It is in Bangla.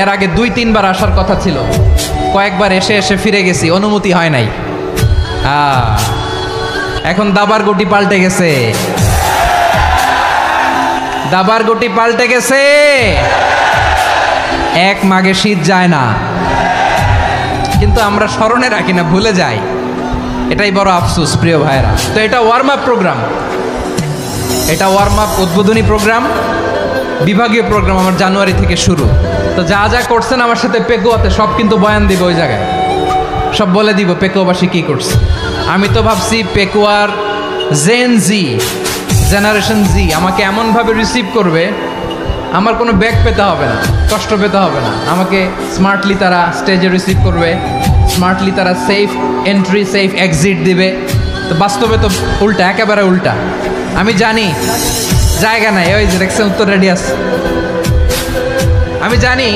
এর আগে ২-৩ বার আসার কথা ছিল, কয়েকবার এসে এসে ফিরে গেছি, অনুমতি হয় নাই। এখন দাবার গুটি পাল্টে গেছে, দাবার গুটি পাল্টে গেছে। এক মাঘে শীত যায় না, কিন্তু আমরা স্মরণে রাখি না, ভুলে যাই। এটাই বড় আফসোস প্রিয় ভাইরা। তো এটা ওয়ার্ম আপ প্রোগ্রাম, এটা ওয়ার্ম আপ উদ্বোধনী প্রোগ্রাম, বিভাগীয় প্রোগ্রাম আমার জানুয়ারি থেকে শুরু। তো যা যা করছেন আমার সাথে পেকুয়াতে সব কিন্তু বয়ান দিব, ওই জায়গায় সব বলে দিব পেকুয়াবাসী কি করছে। আমি তো ভাবছি পেকুয়ার জেন জি, জেনারেশন জি আমাকে এমনভাবে রিসিভ করবে, আমার কোনো ব্যাক পেতে হবে না, কষ্ট পেতে হবে না। আমাকে স্মার্টলি তারা স্টেজে রিসিভ করবে, স্মার্টলি তারা সেফ এন্ট্রি সেফ এক্সিট দিবে। তো বাস্তবে তো উল্টা, একেবারে উল্টা। আমি জানি জায়গা নাই, ওই যে দেখছেন উত্তর রেডি আছে, আমি জানি